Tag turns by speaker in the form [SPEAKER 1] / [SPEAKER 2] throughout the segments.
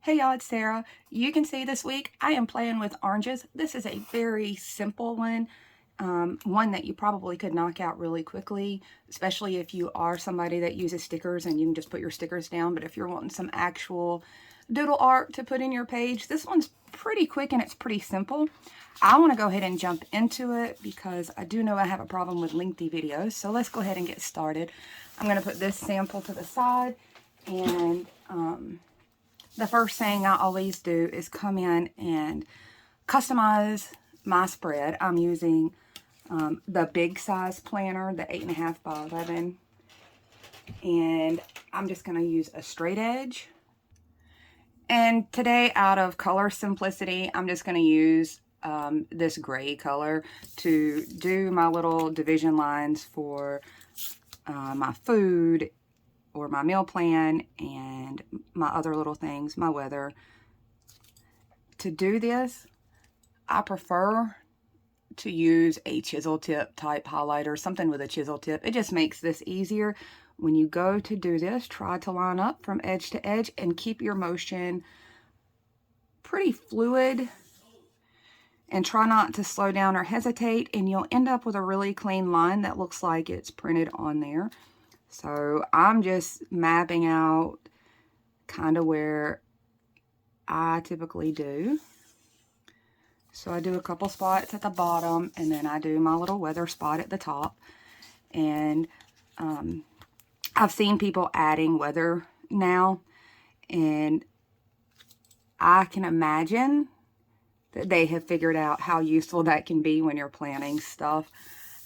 [SPEAKER 1] Hey y'all, it's Sarah. You can see this week I am playing with oranges. This is a very simple one, one that you probably could knock out really quickly, especially if you are somebody that uses stickers and you can just put your stickers down. But if you're wanting some actual doodle art to put in your page, this one's pretty quick and it's pretty simple. I want to go ahead and jump into it because I do know I have a problem with lengthy videos. So let's go ahead and get started. I'm going to put this sample to the side, and the first thing I always do is come in and customize my spread. I'm using the big size planner, the 8.5 by 11, and I'm just going to use a straight edge. And today, out of color simplicity, I'm just going to use this gray color to do my little division lines for my food or my meal plan and my other little things, my weather. To do this, I prefer to use a chisel tip type highlighter, something with a chisel tip. It just makes this easier. When you go to do this, try to line up from edge to edge and keep your motion pretty fluid and try not to slow down or hesitate, and you'll end up with a really clean line that looks like it's printed on there. So I'm just mapping out kind of where I typically do. So I do a couple spots at the bottom, and then I do my little weather spot at the top. And I've seen people adding weather now, and I can imagine that they have figured out how useful that can be when you're planning stuff.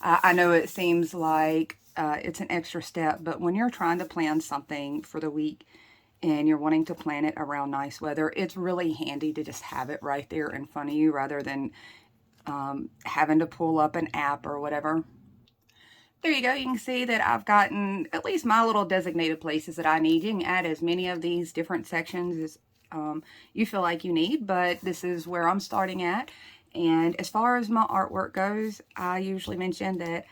[SPEAKER 1] I know it seems like it's an extra step, but when you're trying to plan something for the week and you're wanting to plan it around nice weather, it's really handy to just have it right there in front of you rather than having to pull up an app or whatever. There you go. You can see that I've gotten at least my little designated places that I need. You can add as many of these different sections as you feel like you need, but this is where I'm starting at. And as far as my artwork goes, I usually mention that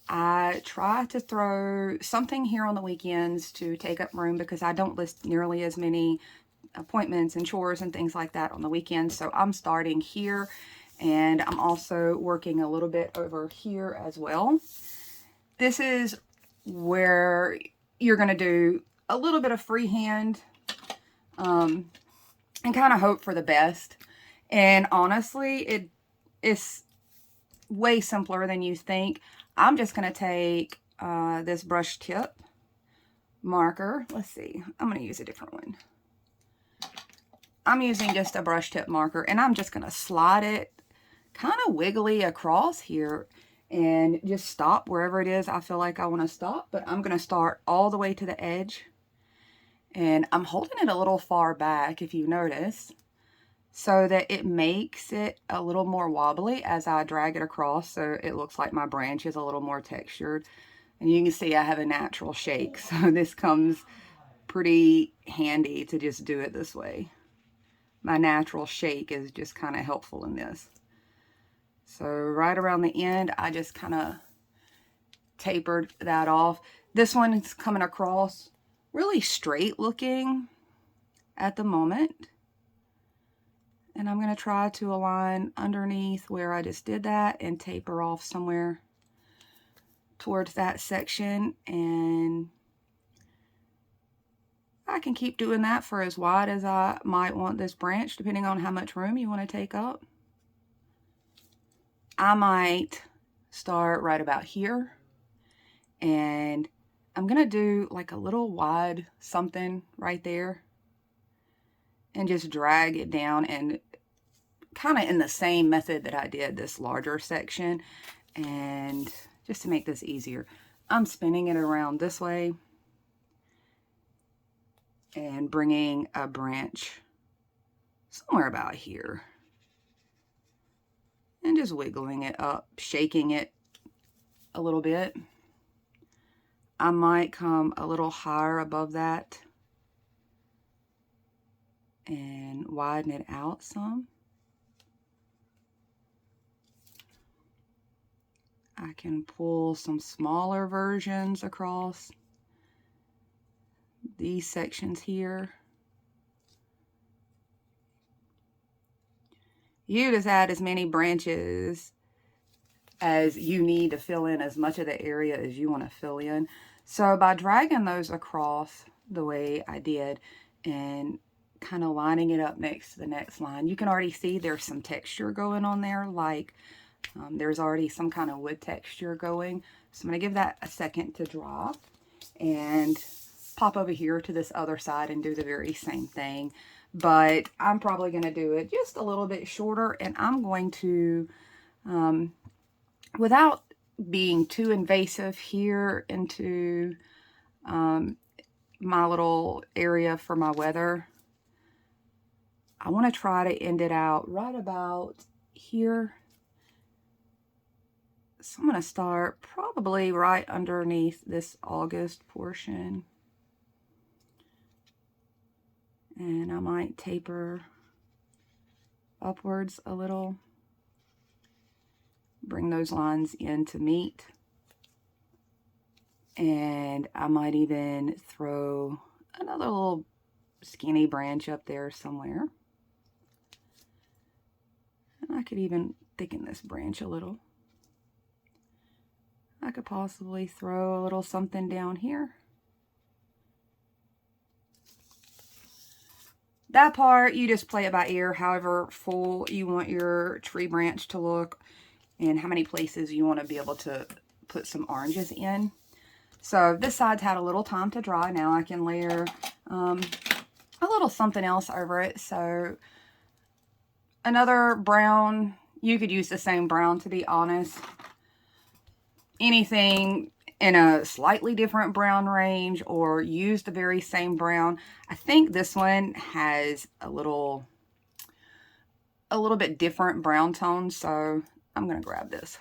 [SPEAKER 1] I try to throw something here on the weekends to take up room because I don't list nearly as many appointments and chores and things like that on the weekends. So I'm starting here, and I'm also working a little bit over here as well. This is where you're going to do a little bit of freehand and kind of hope for the best. And honestly, it's way simpler than you think. I'm just going to take this brush tip marker. Let's see. I'm going to use a different one. I'm using just a brush tip marker, and I'm just going to slide it kind of wiggly across here and just stop wherever it is I feel like I want to stop. But I'm going to start all the way to the edge. And I'm holding it a little far back, if you notice, so that it makes it a little more wobbly as I drag it across, so it looks like my branch is a little more textured. And you can see I have a natural shake, so this comes pretty handy to just do it this way. My natural shake is just kind of helpful in this. So right around the end, I just kind of tapered that off. This one is coming across really straight looking at the moment. And I'm going to try to align underneath where I just did that and taper off somewhere towards that section. And I can keep doing that for as wide as I might want this branch, depending on how much room you want to take up. I might start right about here, and I'm going to do like a little wide something right there and just drag it down, and kind of in the same method that I did this larger section. And just to make this easier, I'm spinning it around this way and bringing a branch somewhere about here and just wiggling it up, shaking it a little bit. I might come a little higher above that and widen it out some. I can pull some smaller versions across these sections here. You just add as many branches as you need to fill in as much of the area as you want to fill in. So by dragging those across the way I did and kind of lining it up next to the next line, you can already see there's some texture going on there, like there's already some kind of wood texture going. So I'm going to give that a second to dry and pop over here to this other side and do the very same thing. But I'm probably going to do it just a little bit shorter, and I'm going to, without being too invasive here into my little area for my weather, I want to try to end it out right about here. So I'm going to start probably right underneath this August portion. And I might taper upwards a little. Bring those lines in to meet. And I might even throw another little skinny branch up there somewhere. And I could even thicken this branch a little. I could possibly throw a little something down here. That part, you just play it by ear, however full you want your tree branch to look and how many places you want to be able to put some oranges in. So this side's had a little time to dry. Now I can layer a little something else over it. So another brown, you could use the same brown, to be honest. Anything in a slightly different brown range, or use the very same brown. I think this one has a little bit different brown tone, so I'm going to grab this.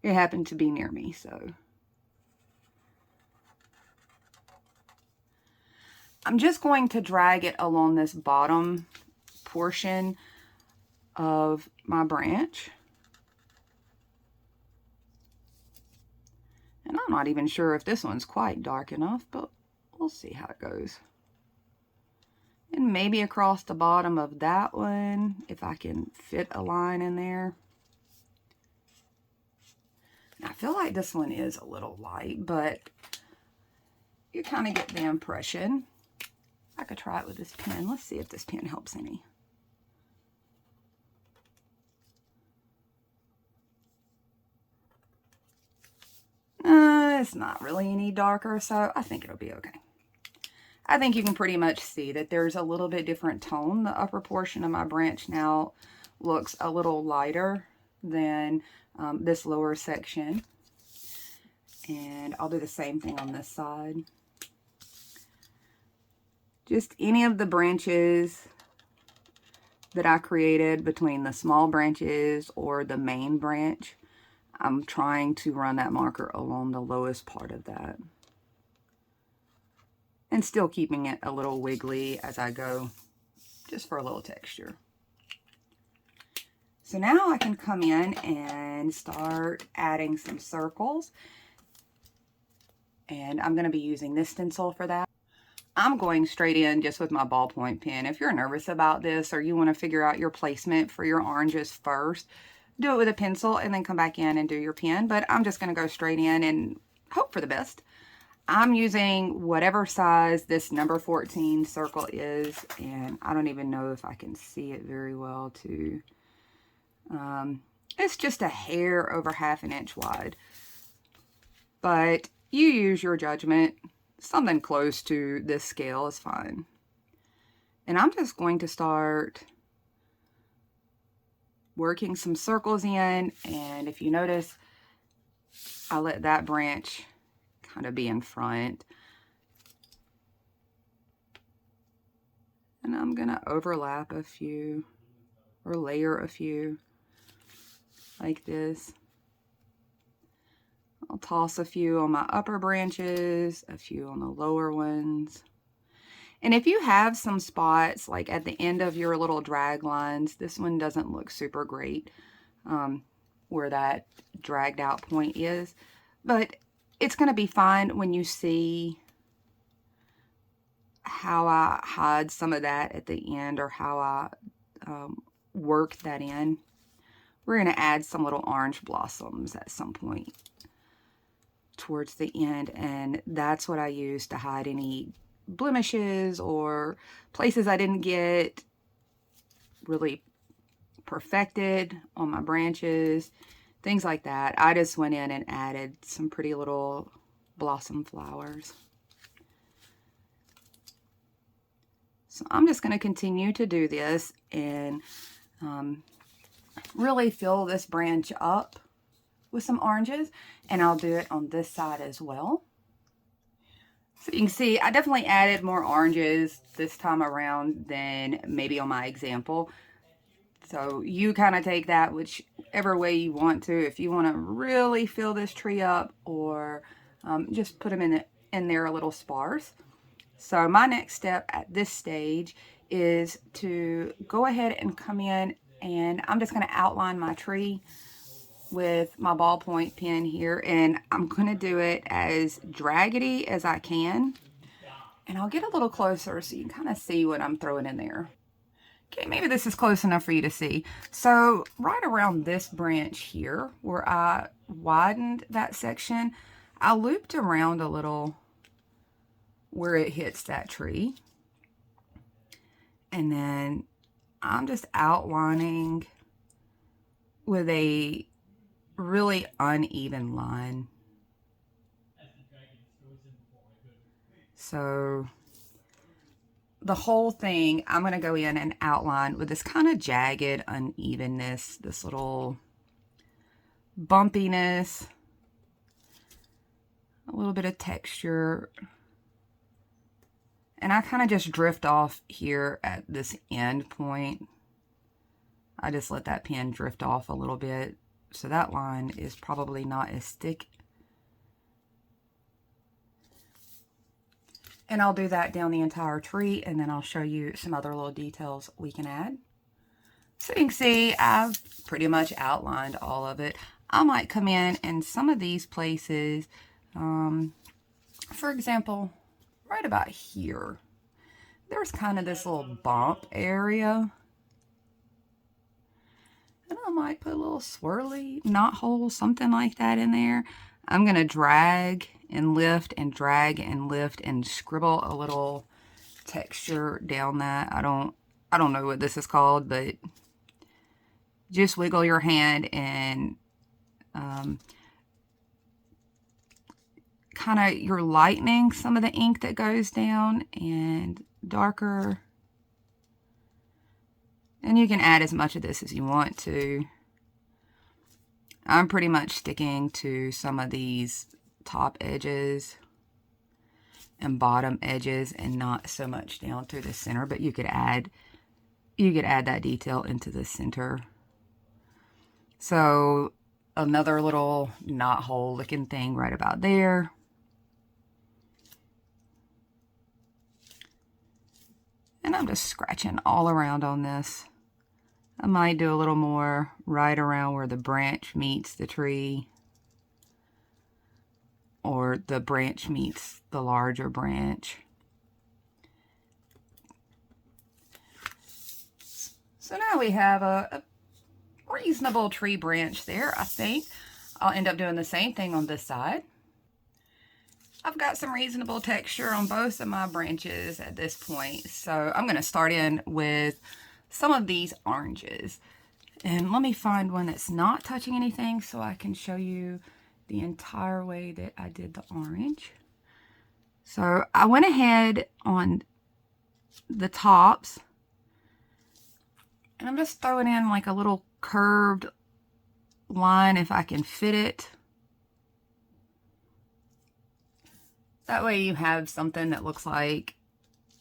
[SPEAKER 1] It happened to be near me, so. I'm just going to drag it along this bottom portion of my branch. And I'm not even sure if this one's quite dark enough, but we'll see how it goes. And maybe across the bottom of that one, if I can fit a line in there. I feel like this one is a little light, but you kind of get the impression. I could try it with this pen. Let's see if this pen helps any. It's not really any darker, so I think it'll be okay. I think you can pretty much see that there's a little bit different tone. The upper portion of my branch now looks a little lighter than this lower section. And I'll do the same thing on this side. Just any of the branches that I created between the small branches or the main branch, I'm trying to run that marker along the lowest part of that. And still keeping it a little wiggly as I go, just for a little texture. So now I can come in and start adding some circles. And I'm going to be using this stencil for that. I'm going straight in just with my ballpoint pen. If you're nervous about this or you want to figure out your placement for your oranges first, do it with a pencil and then come back in and do your pen. But I'm just going to go straight in and hope for the best. I'm using whatever size this number 14 circle is, and I don't even know if I can see it very well too. It's just a hair over 1/2 inch wide, but you use your judgment. Something close to this scale is fine. And I'm just going to start working some circles in, and if you notice, I let that branch kind of be in front. And I'm going to overlap a few or layer a few like this. I'll toss a few on my upper branches, a few on the lower ones. And if you have some spots like at the end of your little drag lines, this one doesn't look super great where that dragged out point is, but it's going to be fine when you see how I hide some of that at the end, or how I work that in. We're going to add some little orange blossoms at some point towards the end, and that's what I use to hide any blemishes or places I didn't get really perfected on my branches, things like that. I just went in and added some pretty little blossom flowers. So I'm just going to continue to do this and really fill this branch up with some oranges, and I'll do it on this side as well. So you can see I definitely added more oranges this time around than maybe on my example. So you kind of take that whichever way you want to, if you want to really fill this tree up, or just put them in there a little sparse. So my next step at this stage is to go ahead and come in, and I'm just going to outline my tree with my ballpoint pen here, and I'm going to do it as draggedy as I can. And I'll get a little closer so you can kind of see what I'm throwing in there. Okay, maybe this is close enough for you to see. So right around this branch here, where I widened that section, I looped around a little where it hits that tree. And then I'm just outlining with a really uneven line. So the whole thing, I'm going to go in and outline with this kind of jagged unevenness, this little bumpiness, a little bit of texture. And I kind of just drift off here at this end point. I just let that pen drift off a little bit. So that line is probably not as thick. And I'll do that down the entire tree, and then I'll show you some other little details we can add. So you can see I've pretty much outlined all of it. I might come in and some of these places, for example, right about here, there's kind of this little bump area. And I might put a little swirly knot hole, something like that in there. I'm going to drag and lift and drag and lift and scribble a little texture down that. I don't know what this is called, but just wiggle your hand and kind of you're lightening some of the ink that goes down and darker. And you can add as much of this as you want to. I'm pretty much sticking to some of these top edges and bottom edges and not so much down through the center, but you could add that detail into the center. So another little knot hole looking thing right about there. And I'm just scratching all around on this. I might do a little more right around where the branch meets the tree, or the branch meets the larger branch. So now we have a reasonable tree branch there, I think. I'll end up doing the same thing on this side. I've got some reasonable texture on both of my branches at this point, so I'm going to start in with some of these oranges. And let me find one that's not touching anything so I can show you the entire way that I did the orange. So I went ahead on the tops, and I'm just throwing in like a little curved line if I can fit it. That way you have something that looks like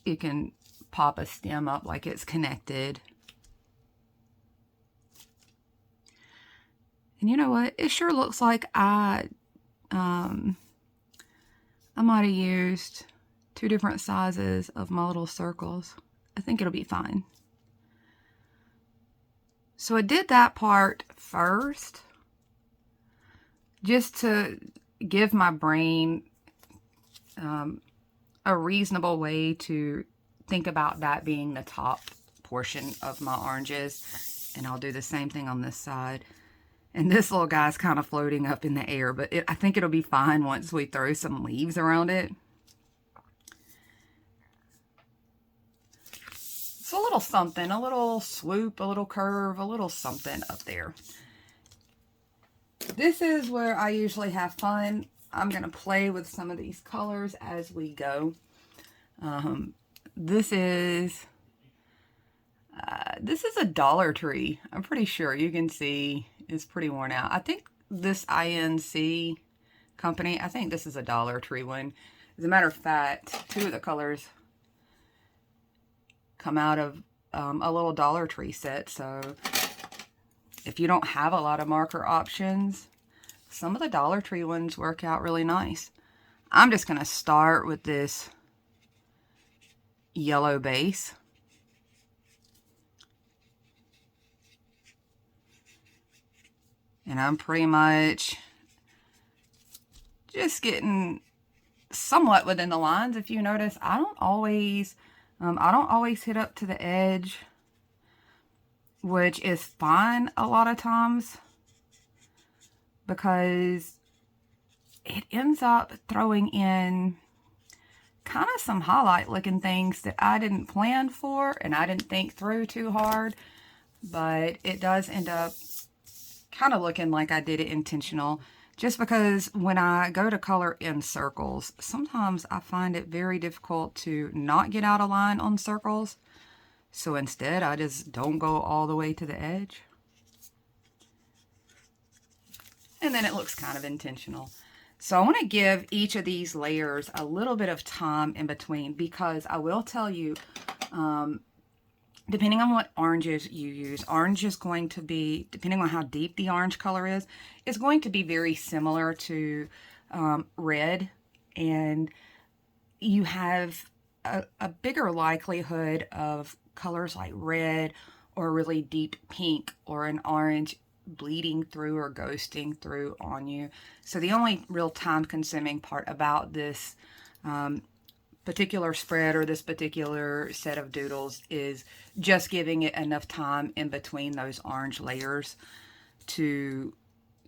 [SPEAKER 1] you can pop a stem up like it's connected. And you know what? It sure looks like I might have used 2 different sizes of my little circles. I think it'll be fine. So I did that part first, just to give my brain a reasonable way to think about that being the top portion of my oranges. And I'll do the same thing on this side. And this little guy's kind of floating up in the air, but I think it'll be fine once we throw some leaves around it. It's a little something, a little swoop, a little curve, a little something up there. This is where I usually have fun. I'm going to play with some of these colors as we go. This is a Dollar Tree. I'm pretty sure you can see it's pretty worn out. I think this INC company, I think this is a Dollar Tree one. As a matter of fact, two of the colors come out of a little Dollar Tree set. So if you don't have a lot of marker options, some of the Dollar Tree ones work out really nice. I'm just going to start with this yellow base. And I'm pretty much just getting somewhat within the lines. If you notice, I don't always hit up to the edge, which is fine a lot of times, because it ends up throwing in kind of some highlight looking things that I didn't plan for and I didn't think through too hard, but it does end up kind of looking like I did it intentional, just because when I go to color in circles, sometimes I find it very difficult to not get out of line on circles. So instead, I just don't go all the way to the edge. And then it looks kind of intentional. So I want to give each of these layers a little bit of time in between, because I will tell you, depending on what oranges you use, orange is going to be, depending on how deep the orange color is going to be very similar to red. And you have a bigger likelihood of colors like red or really deep pink or an orange bleeding through or ghosting through on you. So the only real time consuming part about this particular spread or this particular set of doodles is just giving it enough time in between those orange layers to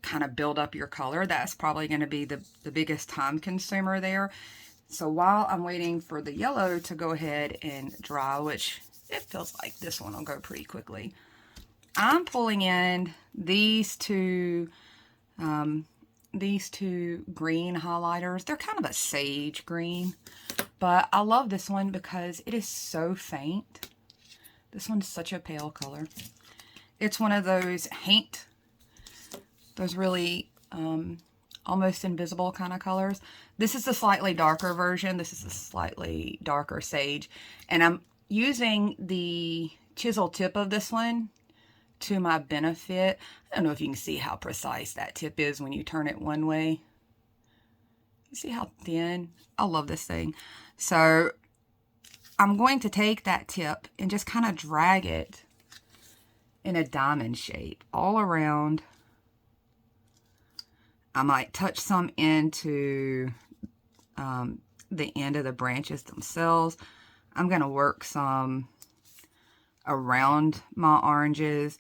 [SPEAKER 1] kind of build up your color. That's probably going to be the biggest time consumer there. So while I'm waiting for the yellow to go ahead and dry, which it feels like this one will go pretty quickly, I'm pulling in these two green highlighters. They're kind of a sage green, but I love this one because it is so faint. This one's such a pale color. It's one of those those really almost invisible kind of colors. This is the slightly darker version. This is a slightly darker sage. And I'm using the chisel tip of this one to my benefit. I don't know if you can see how precise that tip is when you turn it one way. You see how thin? I love this thing. So I'm going to take that tip and just kind of drag it in a diamond shape all around. I might touch some into the end of the branches themselves. I'm going to work some around my oranges,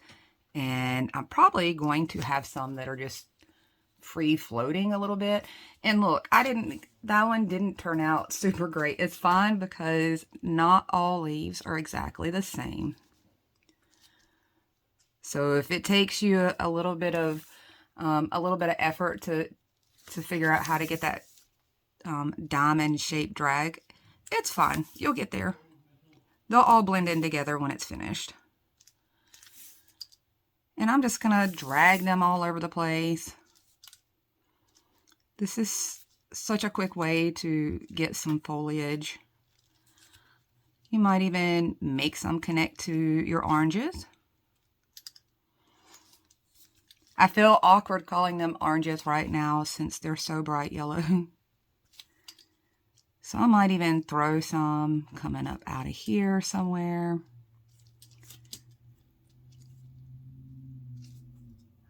[SPEAKER 1] and I'm probably going to have some that are just free floating a little bit. And look, that one didn't turn out super great. It's fine because not all leaves are exactly the same. So if it takes you a little bit of effort to figure out how to get that diamond shaped drag, it's fine. You'll get there. They'll all blend in together when it's finished. And I'm just gonna drag them all over the place. This is such a quick way to get some foliage. You might even make some connect to your oranges. I feel awkward calling them oranges right now since they're so bright yellow. So I might even throw some coming up out of here somewhere.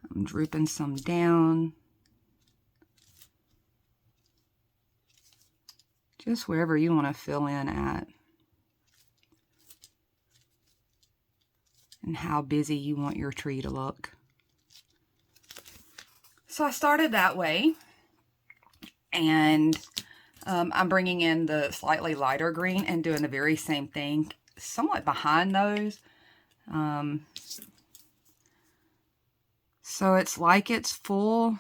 [SPEAKER 1] I'm drooping some down. Just wherever you want to fill in at. and how busy you want your tree to look. So I started that way, and I'm bringing in the slightly lighter green and doing the very same thing, somewhat behind those. So it's like it's full,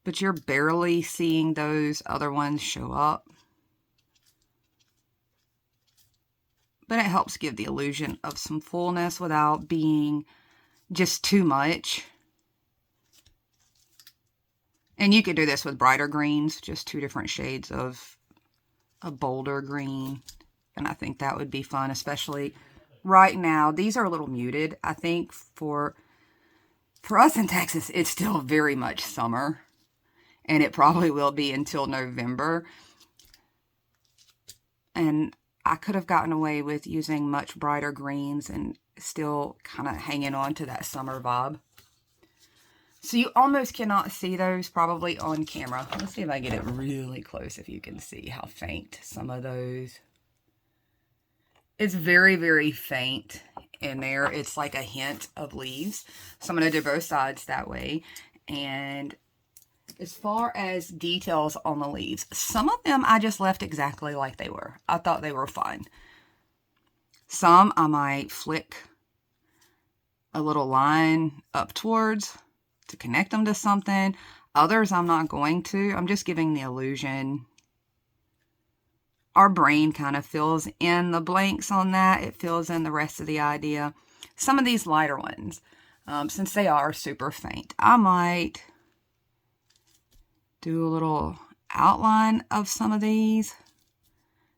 [SPEAKER 1] but you're barely seeing those other ones show up. But it helps give the illusion of some fullness without being just too much. And you could do this with brighter greens, just 2 different shades of a bolder green. And I think that would be fun, especially right now. These are a little muted. I think for us in Texas, it's still very much summer. And it probably will be until November. And I could have gotten away with using much brighter greens and still kind of hanging on to that summer vibe. So you almost cannot see those probably on camera. Let's see if I get it really close, if you can see how faint some of those. It's very, very faint in there. It's like a hint of leaves. So I'm going to do both sides that way. And as far as details on the leaves, some of them I just left exactly like they were. I thought they were fine. Some I might flick a little line up towards to connect them to something. Others I'm not going to. I'm just giving the illusion. Our brain kind of fills in the blanks on that. It fills in the rest of the idea. Some of these lighter ones, since they are super faint, I might do a little outline of some of these.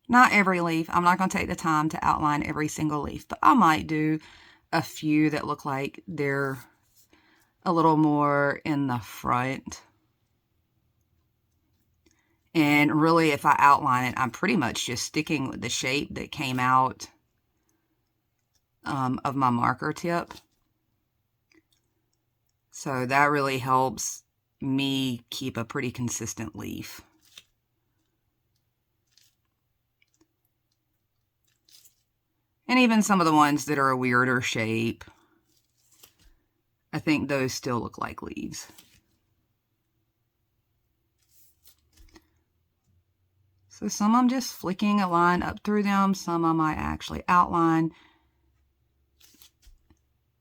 [SPEAKER 1] Not every leaf. I'm not going to take the time to outline every single leaf, but I might do a few that look like they're a little more in the front. And really, if I outline it, I'm pretty much just sticking with the shape that came out of my marker tip. So that really helps me keep a pretty consistent leaf. And even some of the ones that are a weirder shape, I think those still look like leaves. So some I'm just flicking a line up through them. Some I might actually outline.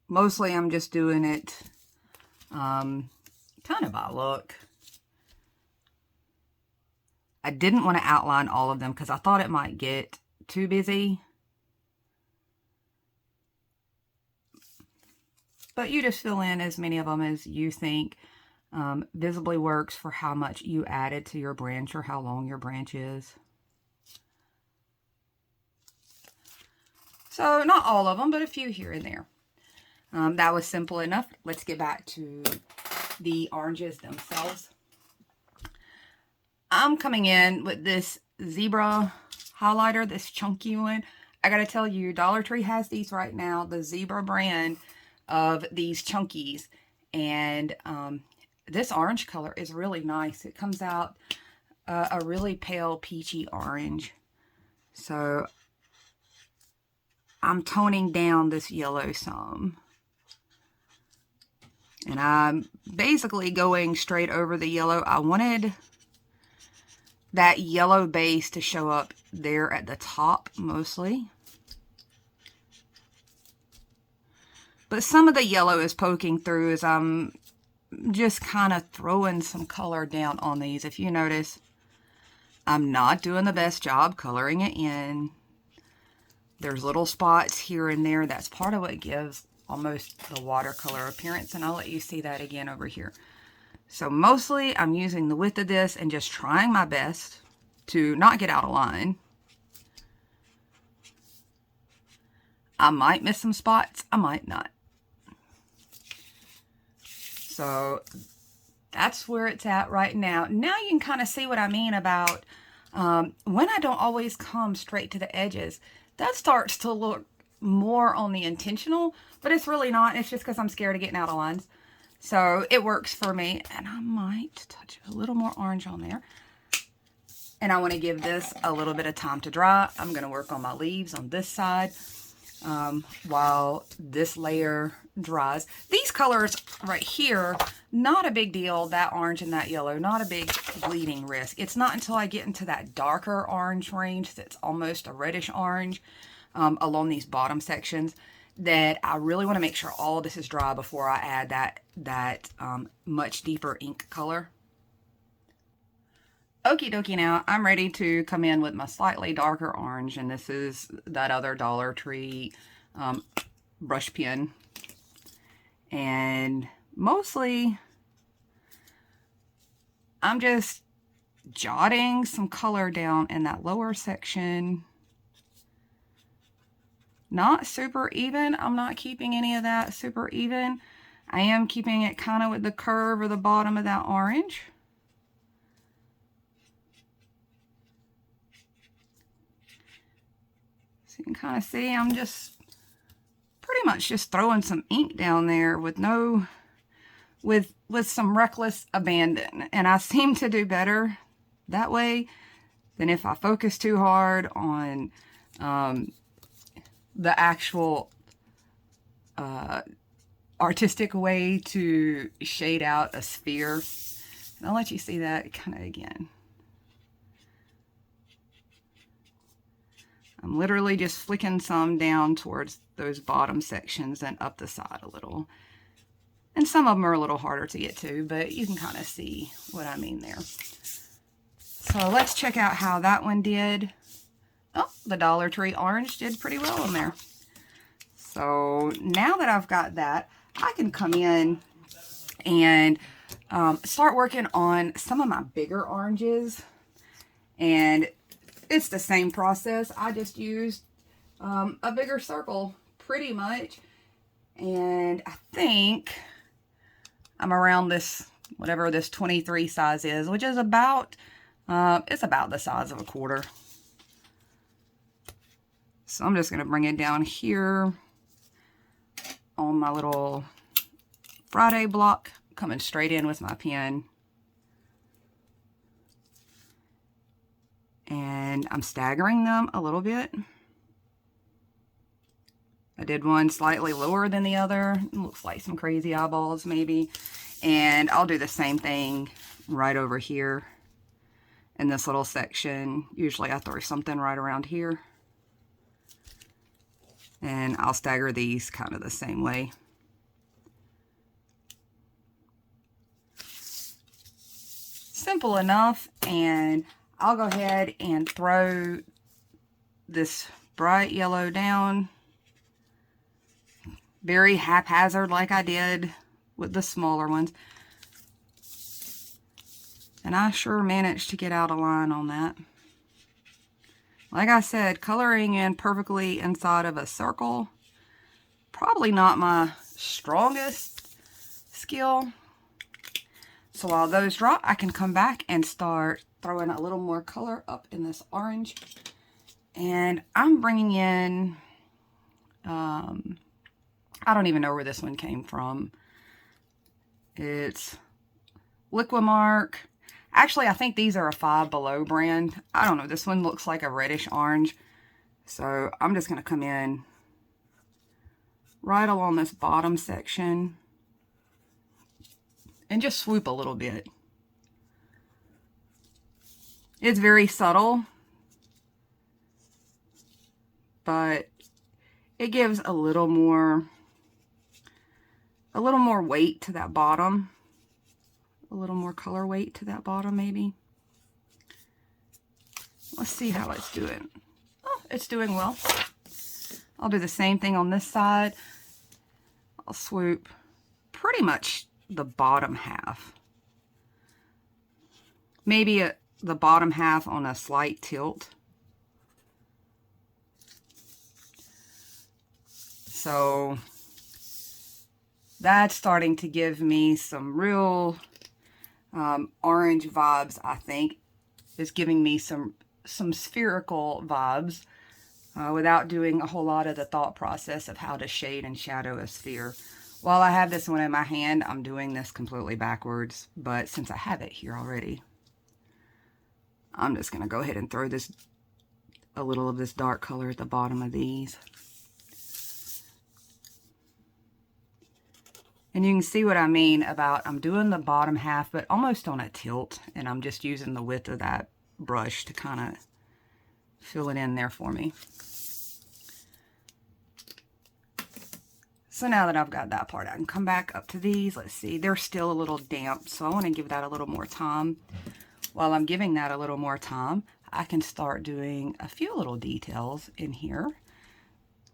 [SPEAKER 1] Mostly I'm just doing it kind of by look. I didn't want to outline all of them because I thought it might get too busy. But you just fill in as many of them as you think visibly works for how much you added to your branch or how long your branch is. So not all of them, but a few here and there. That was simple enough. Let's get back to the oranges themselves. I'm coming in with this zebra highlighter, this chunky one. I gotta tell you, Dollar Tree has these right now, the zebra brand of these chunkies. And this orange color is really nice. It comes out a really pale peachy orange. So I'm toning down this yellow some. And I'm basically going straight over the yellow. I wanted that yellow base to show up there at the top mostly. But some of the yellow is poking through as I'm just kind of throwing some color down on these. If you notice, I'm not doing the best job coloring it in. There's little spots here and there. That's part of what gives almost the watercolor appearance. And I'll let you see that again over here. So mostly I'm using the width of this and just trying my best to not get out of line. I might miss some spots. I might not. So that's where it's at right now. Now you can kind of see what I mean about when I don't always come straight to the edges. That starts to look more on the intentional, but it's really not. It's just because I'm scared of getting out of lines. So it works for me. And I might touch a little more orange on there. And I want to give this a little bit of time to dry. I'm going to work on my leaves on this side. while this layer dries. These colors right here, not a big deal. That orange and that yellow, not a big bleeding risk. It's not until I get into that darker orange range that's almost a reddish orange along these bottom sections that I really want to make sure all this is dry before I add that much deeper ink color. Okie dokie, now I'm ready to come in with my slightly darker orange, and this is that other Dollar Tree brush pen. And mostly I'm just jotting some color down in that lower section. Not super even. I'm not keeping any of that super even. I am keeping it kind of with the curve or the bottom of that orange. So you can kind of see I'm just pretty much just throwing some ink down there with some reckless abandon. And I seem to do better that way than if I focus too hard on the actual artistic way to shade out a sphere. And I'll let you see that kind of again. I'm literally just flicking some down towards those bottom sections and up the side a little. And some of them are a little harder to get to, but you can kind of see what I mean there. So let's check out how that one did. Oh, the Dollar Tree orange did pretty well in there. So now that I've got that, I can come in and start working on some of my bigger oranges. And it's the same process. I just used a bigger circle pretty much. And I think I'm around this, whatever this 23 size is, which is about, it's about the size of a quarter. So I'm just going to bring it down here on my little Friday block, coming straight in with my pen. And I'm staggering them a little bit. I did one slightly lower than the other. It looks like some crazy eyeballs maybe. And I'll do the same thing right over here in this little section. Usually I throw something right around here. And I'll stagger these kind of the same way. Simple enough, and I'll go ahead and throw this bright yellow down. Very haphazard like I did with the smaller ones. And I sure managed to get out of line on that. Like I said, coloring in perfectly inside of a circle, probably not my strongest skill. So while those dry, I can come back and start throwing a little more color up in this orange. And I'm bringing in, I don't even know where this one came from. It's Liquimark. Actually, I think these are a Five Below brand. I don't know. This one looks like a reddish orange. So I'm just going to come in right along this bottom section and just swoop a little bit. It's very subtle, but it gives a little more weight to that bottom. A little more color weight to that bottom, maybe. Let's see how it's doing. Oh, it's doing well. I'll do the same thing on this side. I'll swoop pretty much the bottom half. Maybe the bottom half on a slight tilt. So that's starting to give me some real orange vibes, I think. It's giving me some spherical vibes without doing a whole lot of the thought process of how to shade and shadow a sphere. While I have this one in my hand, I'm doing this completely backwards, but since I have it here already, I'm just going to go ahead and throw a little of this dark color at the bottom of these. And you can see what I mean about I'm doing the bottom half, but almost on a tilt, and I'm just using the width of that brush to kind of fill it in there for me. So now that I've got that part, I can come back up to these. Let's see, they're still a little damp, so I want to give that a little more time. While I'm giving that a little more time, I can start doing a few little details in here.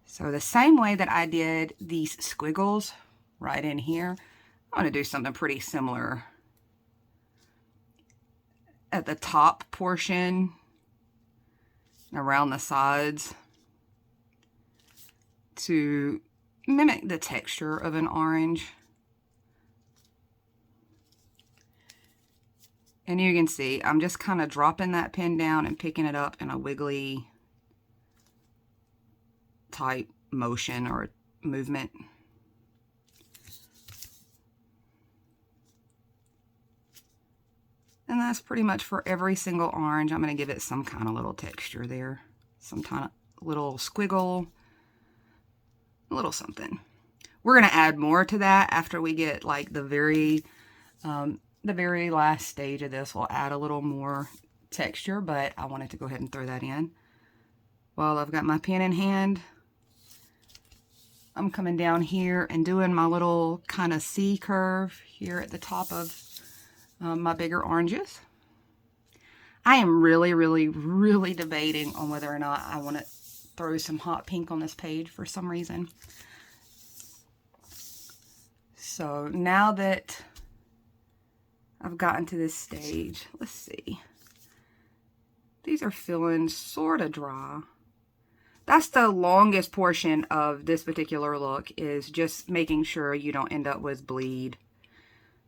[SPEAKER 1] So the same way that I did these squiggles right in here, I'm going to do something pretty similar at the top portion, around the sides, to mimic the texture of an orange. And you can see I'm just kind of dropping that pen down and picking it up in a wiggly type motion or movement. And that's pretty much for every single orange. I'm going to give it some kind of little texture there, some kind of little squiggle, a little something. We're going to add more to that after we get like the very last stage of this. We'll add a little more texture, but I wanted to go ahead and throw that in. While I've got my pen in hand, I'm coming down here and doing my little kind of C curve here at the top of my bigger oranges. I am really debating on whether or not I want to throw some hot pink on this page for some reason. So now that I've gotten to this stage, let's see. These are feeling sort of dry. That's the longest portion of this particular look, is just making sure you don't end up with bleed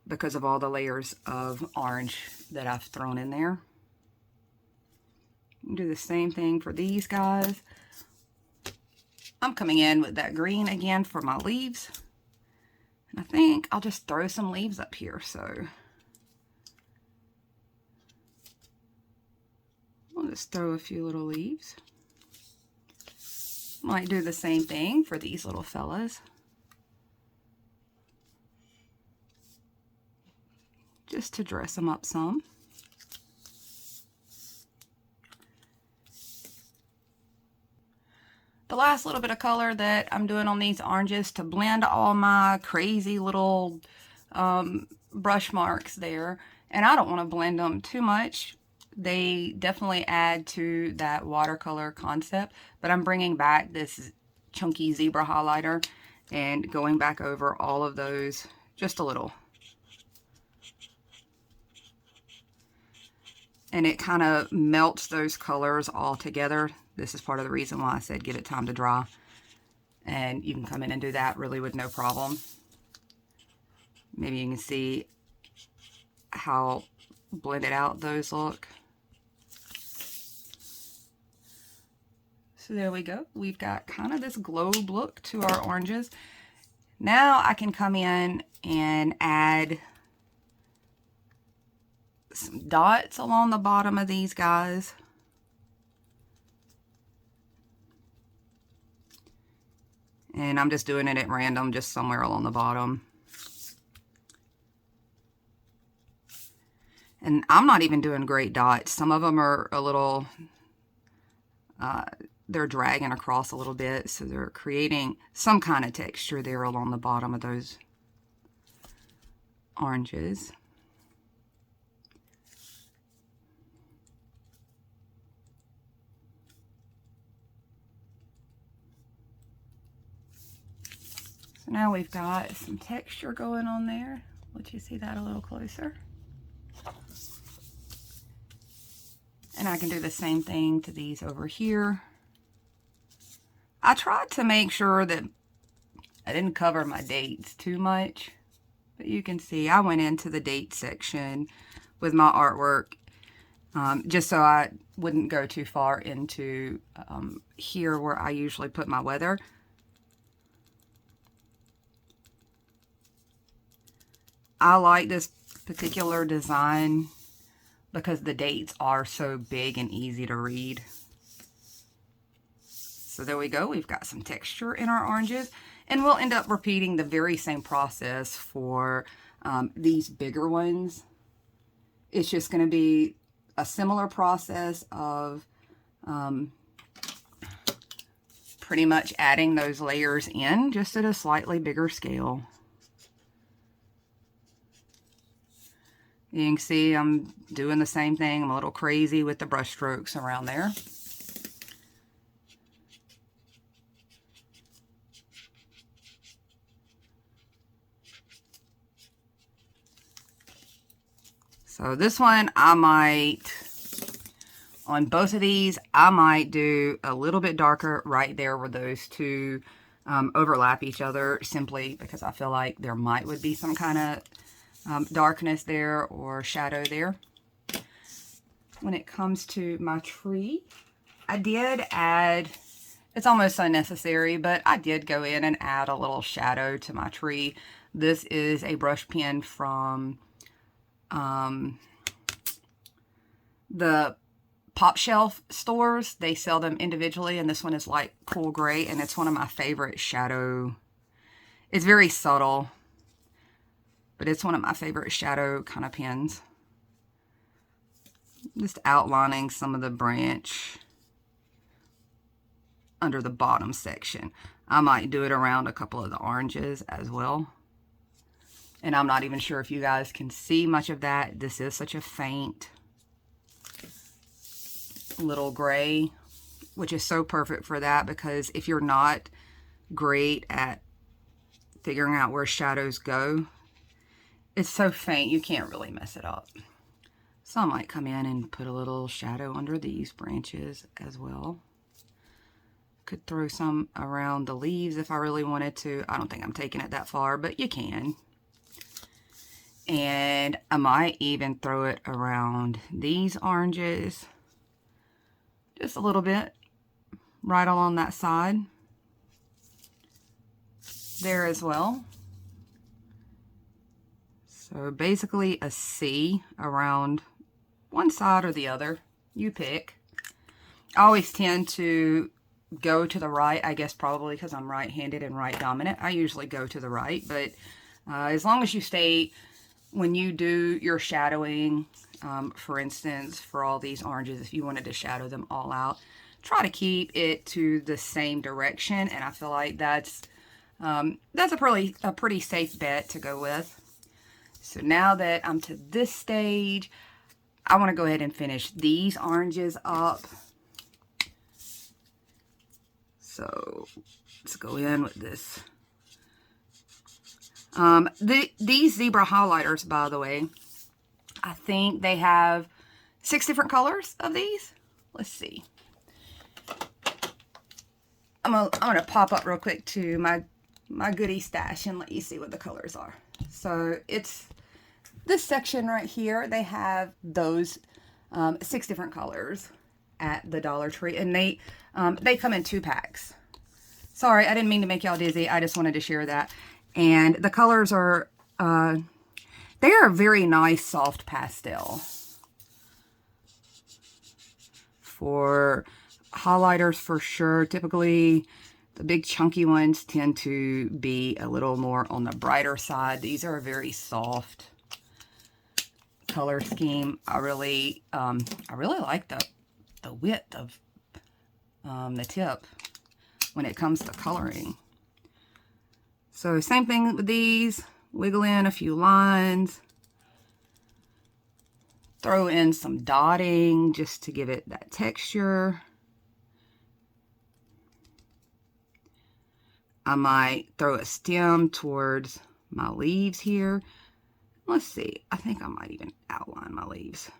[SPEAKER 1] because of all the layers of orange that I've thrown in there. Do the same thing for these guys. I'm coming in with that green again for my leaves. And I think I'll just throw some leaves up here. So I'll just throw a few little leaves. Might do the same thing for these little fellas. Just to dress them up some. The last little bit of color that I'm doing on these oranges to blend all my crazy little brush marks there. And I don't want to blend them too much. They definitely add to that watercolor concept, but I'm bringing back this chunky zebra highlighter and going back over all of those just a little. And it kind of melts those colors all together. This is part of the reason why I said give it time to dry. And you can come in and do that really with no problem. Maybe you can see how blended out those look. So there we go. We've got kind of this globe look to our oranges. Now I can come in and add some dots along the bottom of these guys. And I'm just doing it at random, just somewhere along the bottom. And I'm not even doing great dots. Some of them are a little, they're dragging across a little bit, so they're creating some kind of texture there along the bottom of those oranges. So now we've got some texture going on there. Let you see that a little closer. And I can do the same thing to these over here. I tried to make sure that I didn't cover my dates too much, but you can see I went into the date section with my artwork just so I wouldn't go too far into here where I usually put my weather. I like this particular design because the dates are so big and easy to read. So there we go. We've got some texture in our oranges. And we'll end up repeating the very same process for these bigger ones. It's just going to be a similar process of pretty much adding those layers in, just at a slightly bigger scale. You can see I'm doing the same thing. I'm a little crazy with the brush strokes around there. So this one, I might, on both of these, I might do a little bit darker right there where those two overlap each other, simply because I feel like there would be some kind of darkness there or shadow there. When it comes to my tree, I did add, it's almost unnecessary, but I did go in and add a little shadow to my tree. This is a brush pen from the Pop Shelf stores. They sell them individually, and this one is like cool gray, and it's one of my favorite shadow. It's very subtle, but it's one of my favorite shadow kind of pens. Just outlining some of the branch under the bottom section. I might do it around a couple of the oranges as well. And I'm not even sure if you guys can see much of that. This is such a faint little gray, which is so perfect for that, because if you're not great at figuring out where shadows go, it's so faint you can't really mess it up. So I might come in and put a little shadow under these branches as well. Could throw some around the leaves if I really wanted to. I don't think I'm taking it that far, but you can. And I might even throw it around these oranges. Just a little bit. Right along that side. There as well. So basically a C around one side or the other. You pick. I always tend to go to the right. I guess probably because I'm right-handed and right dominant. I usually go to the right. But as long as you stay... When you do your shadowing, for instance, for all these oranges, if you wanted to shadow them all out, try to keep it to the same direction. And I feel like that's a pretty safe bet to go with. So now that I'm to this stage, I want to go ahead and finish these oranges up. So let's go in with this. These zebra highlighters, by the way, I think they have 6 different colors of these. Let's see. I'm gonna pop up real quick to my goodie stash and let you see what the colors are. So it's this section right here. They have those 6 different colors at the Dollar Tree, and they come in 2 packs. Sorry, I didn't mean to make y'all dizzy. I just wanted to share that. And the colors are, they are a very nice soft pastel. For highlighters, for sure. Typically, the big chunky ones tend to be a little more on the brighter side. These are a very soft color scheme. I really like the width of the tip when it comes to coloring. So same thing with these. Wiggle in a few lines. Throw in some dotting just to give it that texture. I might throw a stem towards my leaves here. Let's see. I think I might even outline my leaves.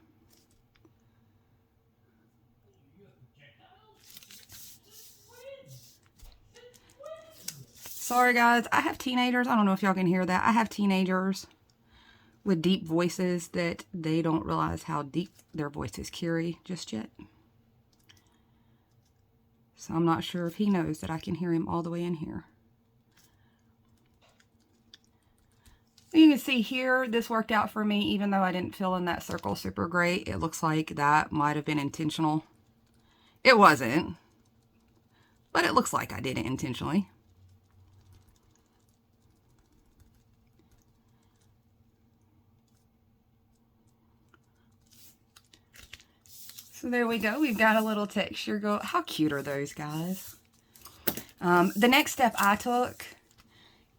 [SPEAKER 1] Sorry guys, I have teenagers. I don't know if y'all can hear that. I have teenagers with deep voices that they don't realize how deep their voices carry just yet. So I'm not sure if he knows that I can hear him all the way in here. You can see here, this worked out for me, even though I didn't fill in that circle super great. It looks like that might have been intentional. It wasn't, but it looks like I did it intentionally. So there we go. We've got a little texture go. How cute are those guys? The next step I took,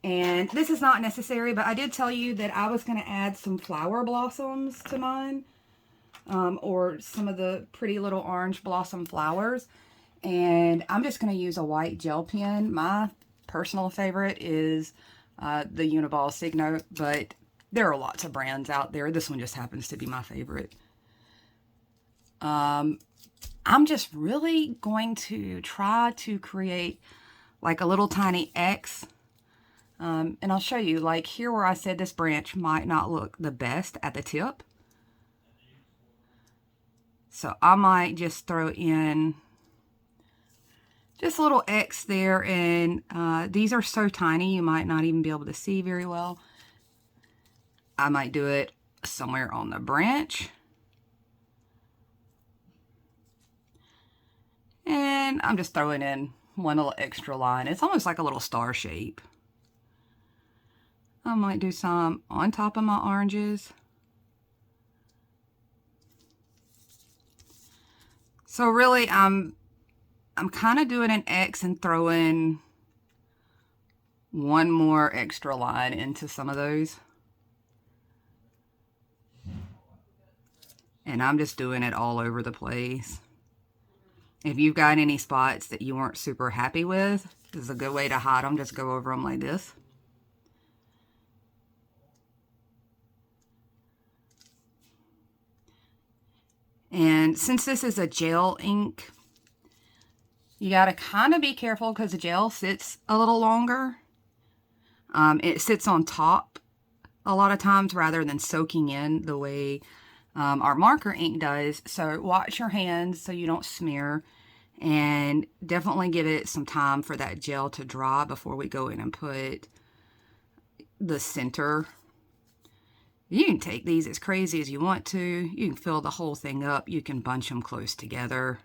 [SPEAKER 1] and this is not necessary, but I did tell you that I was going to add some flower blossoms to mine, or some of the pretty little orange blossom flowers. And I'm just going to use a white gel pen. My personal favorite is the Uniball Signo, but there are lots of brands out there. This one just happens to be my favorite. I'm just really going to try to create like a little tiny X. And I'll show you, like here where I said this branch might not look the best at the tip. So I might just throw in just a little X there, and these are so tiny you might not even be able to see very well. I might do it somewhere on the branch. And I'm just throwing in one little extra line. It's almost like a little star shape. I might do some on top of my oranges. So really, I'm kind of doing an X and throwing one more extra line into some of those. And I'm just doing it all over the place. If you've got any spots that you weren't super happy with, this is a good way to hide them. Just go over them like this. And since this is a gel ink, you got to kind of be careful because the gel sits a little longer. It sits on top a lot of times rather than soaking in the way our marker ink does. So watch your hands so you don't smear, and definitely give it some time for that gel to dry before we go in and put the center. You can take these as crazy as you want to. You can fill the whole thing up. You can bunch them close together.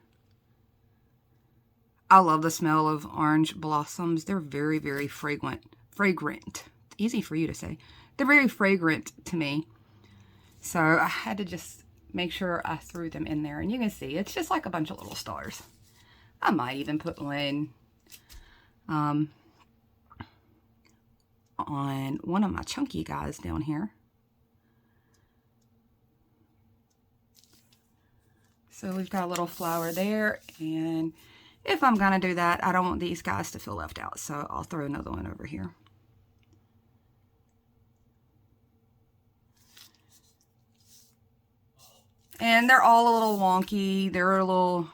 [SPEAKER 1] I love the smell of orange blossoms. They're very, very fragrant. Easy for you to say. They're very fragrant to me. So I had to just make sure I threw them in there. And you can see, it's just like a bunch of little stars. I might even put one on one of my chunky guys down here. So we've got a little flower there, and if I'm going to do that, I don't want these guys to feel left out, so I'll throw another one over here. And they're all a little wonky. They're a little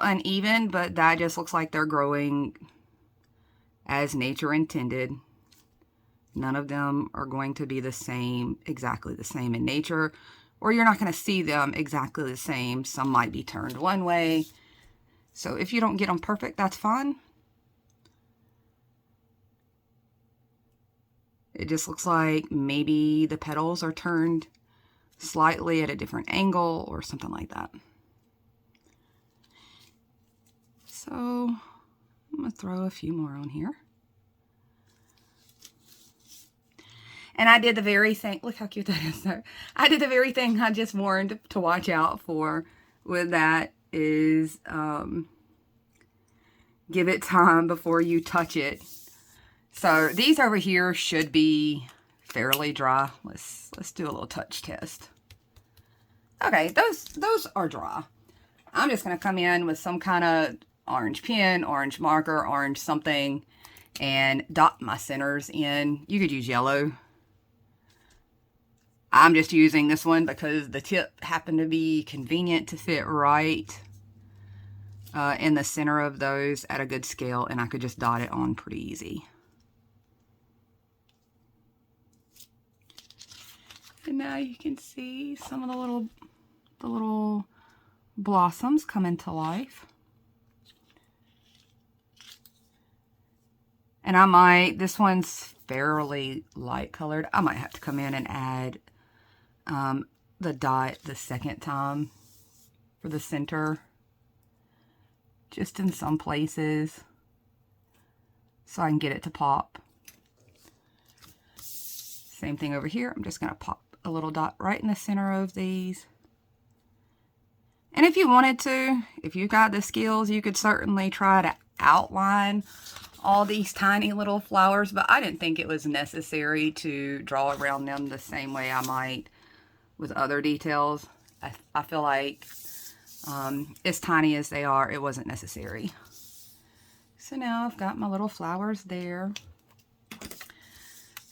[SPEAKER 1] uneven, but that just looks like they're growing as nature intended. None of them are going to be the same, exactly the same in nature, or you're not going to see them exactly the same. Some might be turned one way. So if you don't get them perfect, that's fine. It just looks like maybe the petals are turned slightly at a different angle or something like that. So I'm going to throw a few more on here. And I did the very thing, look how cute that is there. I did the very thing I just warned to watch out for with that is give it time before you touch it. So these over here should be fairly dry. Let's do a little touch test. Okay, those are dry. I'm just going to come in with some kind of orange pen, orange marker, orange something, and dot my centers in. You could use yellow. I'm just using this one because the tip happened to be convenient to fit right in the center of those at a good scale, and I could just dot it on pretty easy. And now you can see some of the little blossoms coming to life. And this one's fairly light colored. I might have to come in and add the dot the second time for the center, just in some places, so I can get it to pop. Same thing over here. I'm just going to pop a little dot right in the center of these. And if you wanted to, if you got the skills, you could certainly try to outline all these tiny little flowers, but I didn't think it was necessary to draw around them the same way I might with other details. I feel like as tiny as they are, it wasn't necessary. So now I've got my little flowers there.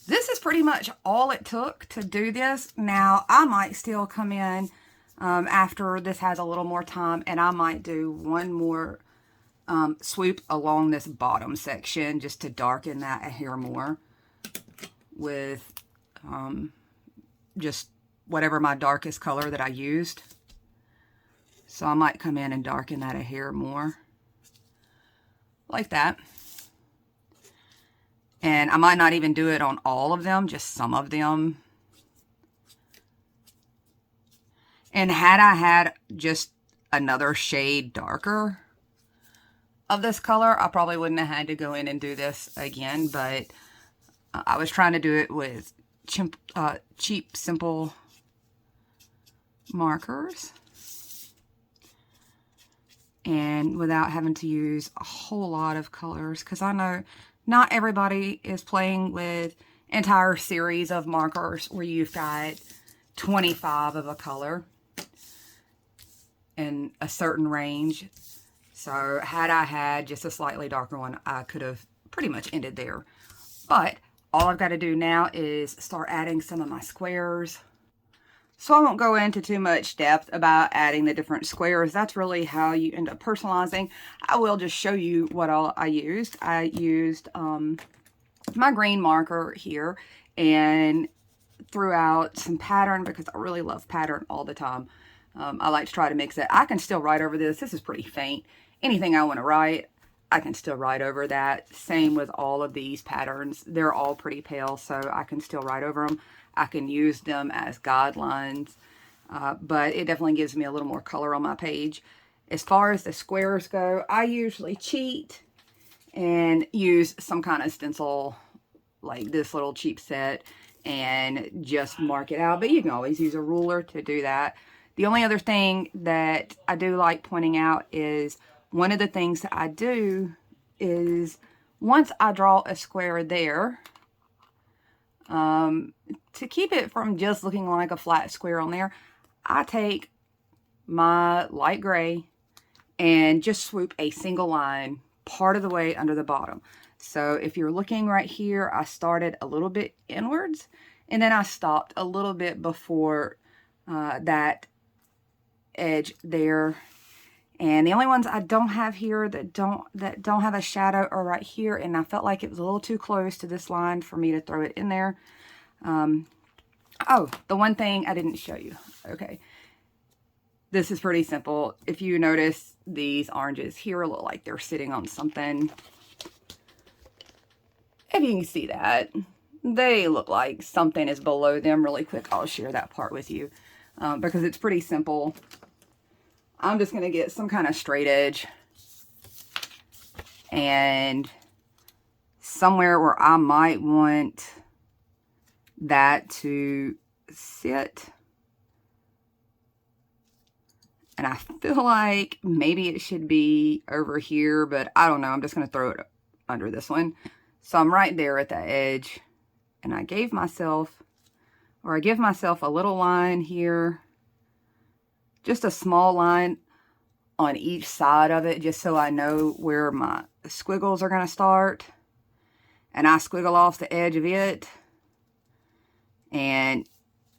[SPEAKER 1] This is pretty much all it took to do this. Now, I might still come in after this has a little more time, and I might do one more swoop along this bottom section just to darken that a hair more with just whatever my darkest color that I used. So I might come in and darken that a hair more like that. And I might not even do it on all of them, just some of them. And had I had just another shade darker of this color, I probably wouldn't have had to go in and do this again, but I was trying to do it with cheap, simple markers and without having to use a whole lot of colors, because I know not everybody is playing with entire series of markers where you've got 25 of a color in a certain range. So had I had just a slightly darker one, I could have pretty much ended there. But all I've got to do now is start adding some of my squares. So I won't go into too much depth about adding the different squares. That's really how you end up personalizing. I will just show you what all I used. I used my green marker here and threw out some pattern because I really love pattern all the time. I like to try to mix it. I can still write over this. This is pretty faint. Anything I want to write, I can still write over that. Same with all of these patterns. They're all pretty pale, so I can still write over them. I can use them as guidelines, but it definitely gives me a little more color on my page. As far as the squares go, I usually cheat and use some kind of stencil like this little cheap set and just mark it out. But you can always use a ruler to do that. The only other thing that I do like pointing out is one of the things that I do is once I draw a square there, to keep it from just looking like a flat square on there, I take my light gray and just swoop a single line part of the way under the bottom. So if you're looking right here, I started a little bit inwards and then I stopped a little bit before that edge there. And the only ones I don't have here that don't have a shadow are right here, and I felt like it was a little too close to this line for me to throw it in there. Oh, the one thing I didn't show you. Okay. This is pretty simple. If you notice, these oranges here look like they're sitting on something. If you can see that, they look like something is below them. Really quick, I'll share that part with you because it's pretty simple. I'm just going to get some kind of straight edge and somewhere where I might want that to sit. And I feel like maybe it should be over here, but I don't know. I'm just going to throw it under this one. So I'm right there at the edge. And I give myself a little line here. Just a small line on each side of it, just so I know where my squiggles are going to start. And I squiggle off the edge of it and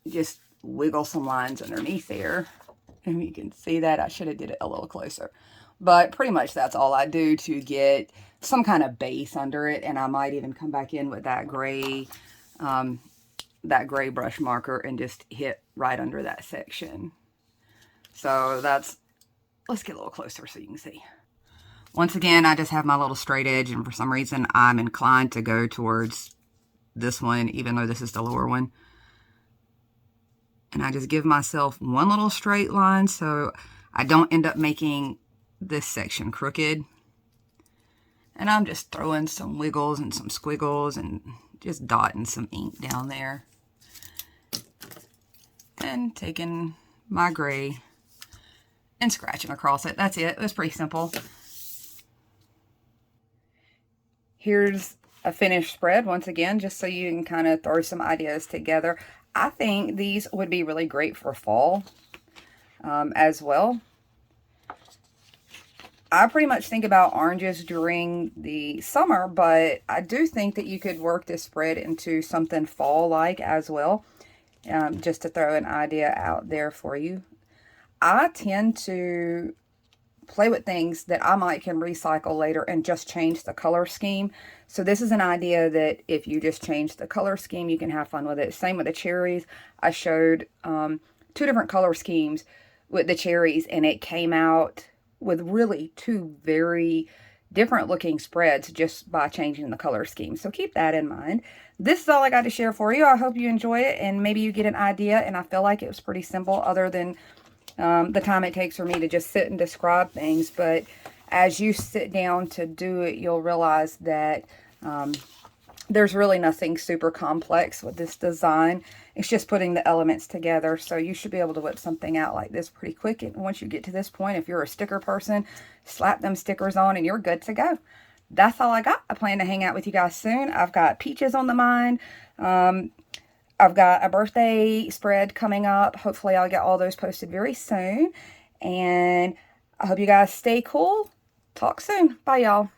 [SPEAKER 1] just wiggle some lines underneath there. And you can see that. I should have did it a little closer. But pretty much that's all I do to get some kind of base under it. And I might even come back in with that gray brush marker and just hit right under that section. So let's get a little closer so you can see. Once again, I just have my little straight edge, and for some reason I'm inclined to go towards this one, even though this is the lower one. And I just give myself one little straight line so I don't end up making this section crooked. And I'm just throwing some wiggles and some squiggles and just dotting some ink down there. And taking my gray and scratching across it. That's it. It was pretty simple. Here's a finished spread once again, just so you can kind of throw some ideas together. I think these would be really great for fall as well. I pretty much think about oranges during the summer, but I do think that you could work this spread into something fall-like as well, just to throw an idea out there for you. I tend to play with things that I might can recycle later and just change the color scheme. So this is an idea that if you just change the color scheme, you can have fun with it. Same with the cherries. I showed 2 different color schemes with the cherries, and it came out with really 2 very different looking spreads just by changing the color scheme. So keep that in mind. This is all I got to share for you. I hope you enjoy it and maybe you get an idea. And I feel like it was pretty simple other than the time it takes for me to just sit and describe things. But as you sit down to do it, you'll realize that there's really nothing super complex with this design. It's just putting the elements together. So you should be able to whip something out like this pretty quick. And once you get to this point, if you're a sticker person, slap them stickers on and you're good to go. That's all I got. I plan to hang out with you guys soon. I've got peaches on the mind. I've got a birthday spread coming up. Hopefully I'll get all those posted very soon. And I hope you guys stay cool. Talk soon. Bye, y'all.